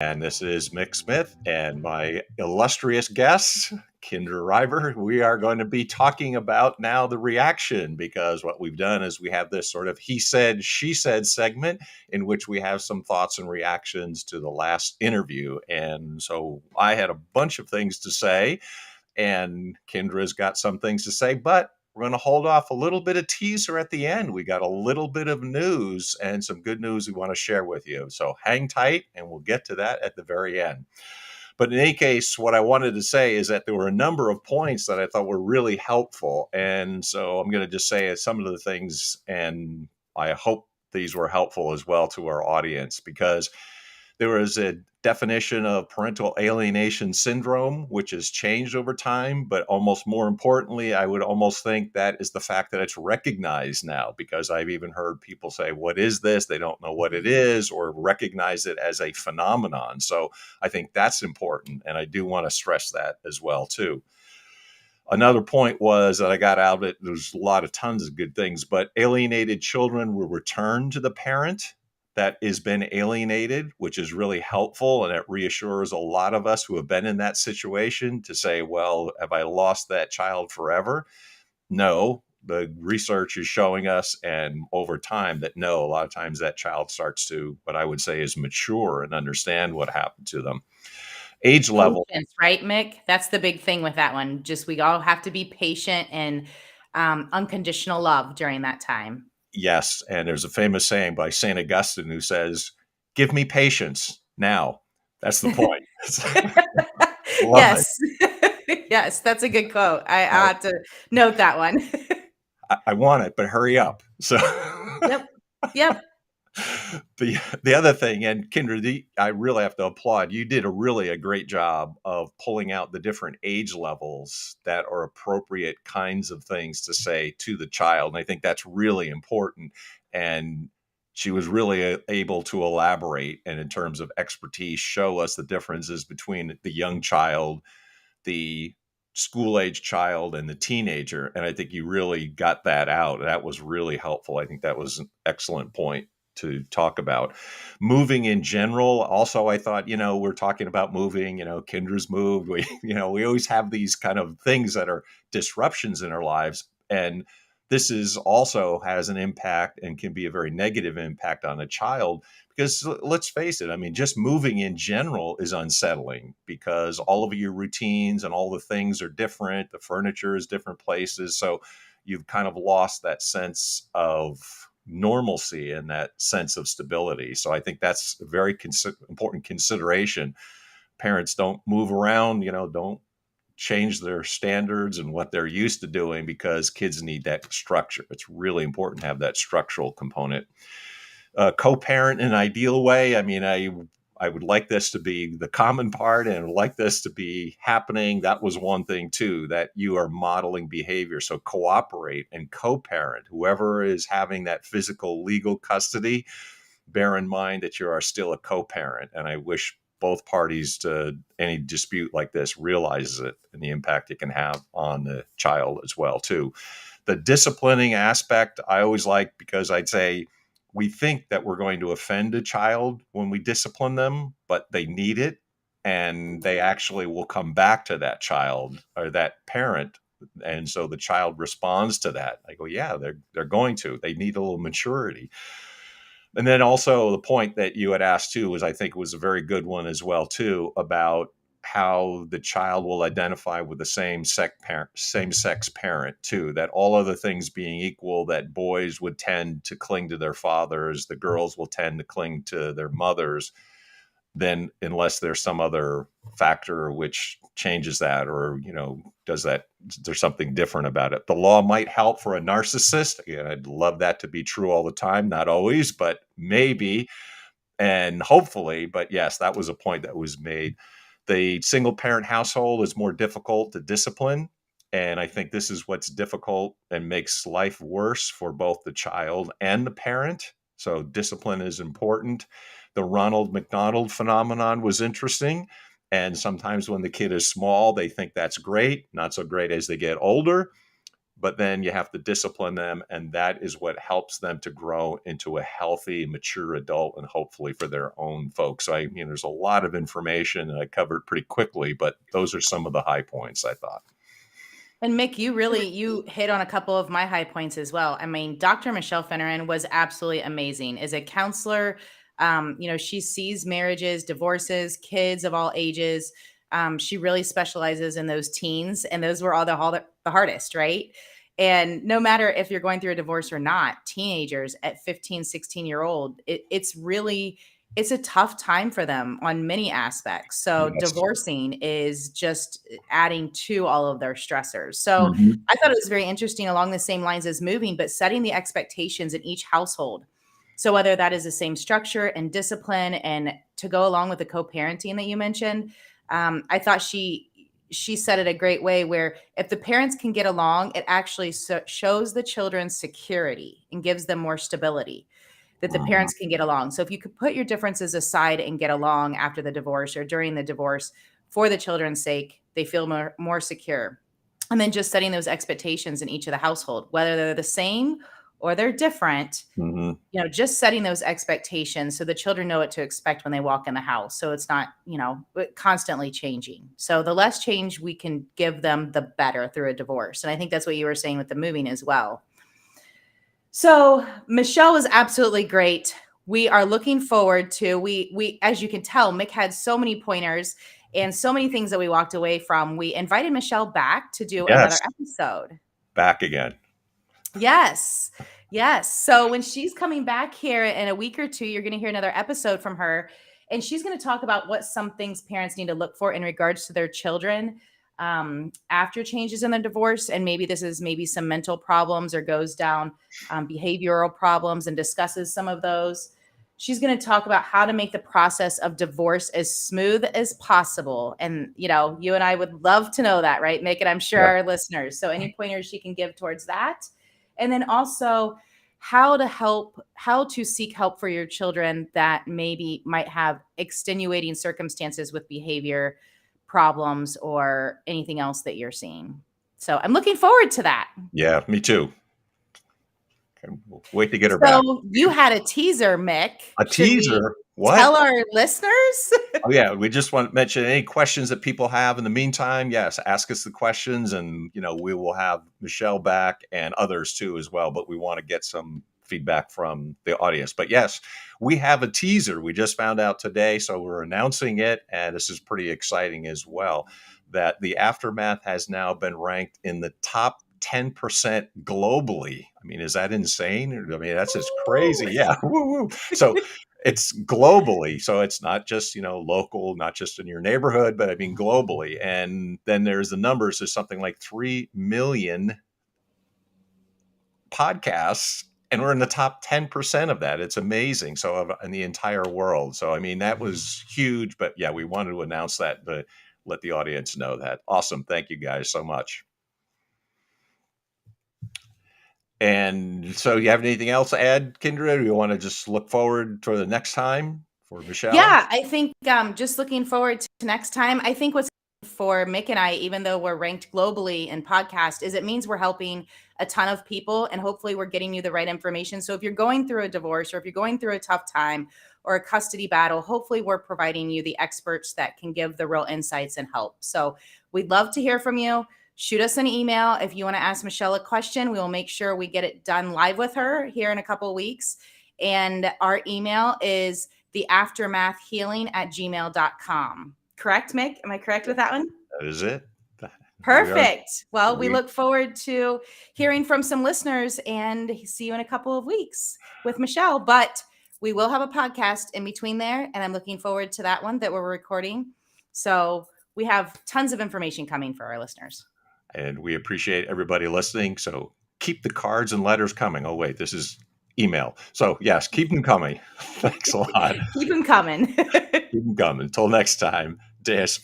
And this is Mick Smith and my illustrious guest, Kendra River. We are going to be talking about now the reaction, because what we've done is we have this sort of he said, she said segment in which we have some thoughts and reactions to the last interview. And so I had a bunch of things to say, and Kendra's got some things to say, but we're going to hold off a little bit of teaser at the end. We got a little bit of news and some good news we want to share with you. So hang tight, and we'll get to that at the very end. But in any case, what I wanted to say is that there were a number of points that I thought were really helpful. And so I'm going to just say some of the things, and I hope these were helpful as well to our audience, because there was a definition of parental alienation syndrome, which has changed over time. But almost more importantly, I would almost think that is the fact that it's recognized now, because I've even heard people say, what is this? They don't know what it is or recognize it as a phenomenon. So I think that's important. And I do want to stress that as well, too. Another point was that I got out of it. There's tons of good things, but alienated children will return to the parent that has been alienated, which is really helpful. And it reassures a lot of us who have been in that situation to say, well, have I lost that child forever? No, the research is showing us, and over time, that no, a lot of times that child starts to, what I would say is mature and understand what happened to them. Age level. Patience, right, Mick? That's the big thing with that one. Just we all have to be patient and unconditional love during that time. Yes. And there's a famous saying by St. Augustine who says, give me patience now. That's the point. Love it. Yes. Yes, that's a good quote. I ought to note that one. I want it, but hurry up. So Yep. Yep. the other thing, and Kendra, I really have to applaud. You did a great job of pulling out the different age levels that are appropriate kinds of things to say to the child. And I think that's really important. And she was really able to elaborate and, in terms of expertise, show us the differences between the young child, the school age child, and the teenager. And I think you really got that out. That was really helpful. I think that was an excellent point to talk about. Moving in general, also, I thought, we're talking about moving, Kendra's moved. We always have these kind of things that are disruptions in our lives. And this is also has an impact and can be a very negative impact on a child, because let's face it, I mean, just moving in general is unsettling, because all of your routines and all the things are different. The furniture is different places. So you've kind of lost that sense of normalcy and that sense of stability. So I think that's a very important consideration. Parents don't move around, don't change their standards and what they're used to doing, because kids need that structure. It's really important to have that structural component. Co-parent in an ideal way. I mean, I would like this to be the common part, and I would like this to be happening. That was one thing too, that you are modeling behavior. So cooperate and co-parent. Whoever is having that physical legal custody, bear in mind that you are still a co-parent. And I wish both parties to any dispute like this realizes it and the impact it can have on the child as well too. The disciplining aspect I always like, because I'd say we think that we're going to offend a child when we discipline them, but they need it. And they actually will come back to that child or that parent. And so the child responds to that. I go, yeah, they're going to. They need a little maturity. And then also the point that you had asked too was, I think, was a very good one as well too, about how the child will identify with the same sex parent too, that all other things being equal, that boys would tend to cling to their fathers, the girls will tend to cling to their mothers, then unless there's some other factor which changes that, or does that, there's something different about it. The law might help for a narcissist. Again, I'd love that to be true all the time, not always, but maybe, and hopefully. But yes, that was a point that was made. The single parent household is more difficult to discipline. And I think this is what's difficult and makes life worse for both the child and the parent. So discipline is important. The Ronald McDonald phenomenon was interesting. And sometimes when the kid is small, they think that's great, not so great as they get older. but then you have to discipline them, and that is what helps them to grow into a healthy, mature adult, and hopefully for their own folks. So there's a lot of information, and I covered pretty quickly, but those are some of the high points, I thought. And Mick, you hit on a couple of my high points as well. I mean, Dr. Michelle Finneran was absolutely amazing. As a counselor, she sees marriages, divorces, kids of all ages. She really specializes in those teens, and those were all the hardest, right? And no matter if you're going through a divorce or not, teenagers at 15, 16-year-old, it's a tough time for them on many aspects. So Yes. divorcing is just adding to all of their stressors. So Mhm. I thought it was very interesting along the same lines as moving, but setting the expectations in each household. So whether that is the same structure and discipline, and to go along with the co-parenting that you mentioned, I thought she said it a great way, where if the parents can get along, it actually shows the children security and gives them more stability, that the Mhm. parents can get along. So if you could put your differences aside and get along after the divorce or during the divorce for the children's sake, they feel more secure. And then just setting those expectations in each of the household, whether they're the same or they're different, Mhm. just setting those expectations so the children know what to expect when they walk in the house. So it's not, constantly changing. So the less change we can give them, the better through a divorce. And I think that's what you were saying with the moving as well. So Michelle was absolutely great. We are looking forward to, we, as you can tell, Mick had so many pointers and so many things that we walked away from. We invited Michelle back to do another Yes, episode. back again. Yes. Yes. So when she's coming back here in a week or two, you're going to hear another episode from her. And she's going to talk about what some things parents need to look for in regards to their children after changes in the divorce. And maybe this is maybe some mental problems, or goes down behavioral problems and discusses some of those. She's going to talk about how to make the process of divorce as smooth as possible. And, you and I would love to know that, right? Mick, and I'm sure Yeah. our listeners. So any pointers she can give towards that. And then also how to seek help for your children that maybe might have extenuating circumstances with behavior problems or anything else that you're seeing. So I'm looking forward to that. Yeah, me too. Wait to get her back. So you had a teaser, Mick. A Should we teaser? What? tell our listeners? Oh, yeah. We just want to mention any questions that people have in the meantime. Yes, ask us the questions, and we will have Michelle back and others too as well. But we want to get some feedback from the audience. But yes, we have a teaser. We just found out today, so we're announcing it, and this is pretty exciting as well. That the Aftermath has now been ranked in the top 10% globally. I mean, is that insane? I mean, that's just crazy. Yeah. Woo-woo. So it's globally. So it's not just, local, not just in your neighborhood, but I mean, globally. And then there's the numbers. There's something like 3 million podcasts, and we're in the top 10% of that. It's amazing. So in the entire world. So, I mean, that was huge, but yeah, we wanted to announce that to let the audience know that. Awesome. Thank you guys so much. And so, you have anything else to add, Kendra? Or you want to just look forward to the next time for Michelle? Yeah, I think just looking forward to next time. I think what's for Mick and I, even though we're ranked globally in podcast, is it means we're helping a ton of people, and hopefully we're getting you the right information. So if you're going through a divorce, or if you're going through a tough time or a custody battle, hopefully we're providing you the experts that can give the real insights and help. So we'd love to hear from you. Shoot us an email if you want to ask Michelle a question. We will make sure we get it done live with her here in a couple of weeks. And our email is theaftermathhealing@gmail.com. Correct, Mick? Am I correct with that one? That is it. Perfect. Well, we look forward to hearing from some listeners, and see you in a couple of weeks with Michelle. But we will have a podcast in between there, and I'm looking forward to that one that we're recording. So we have tons of information coming for our listeners. And we appreciate everybody listening. So keep the cards and letters coming. Oh, wait, this is email. So yes, keep them coming. Thanks a lot. Keep them coming. Keep them coming. Until next time, DS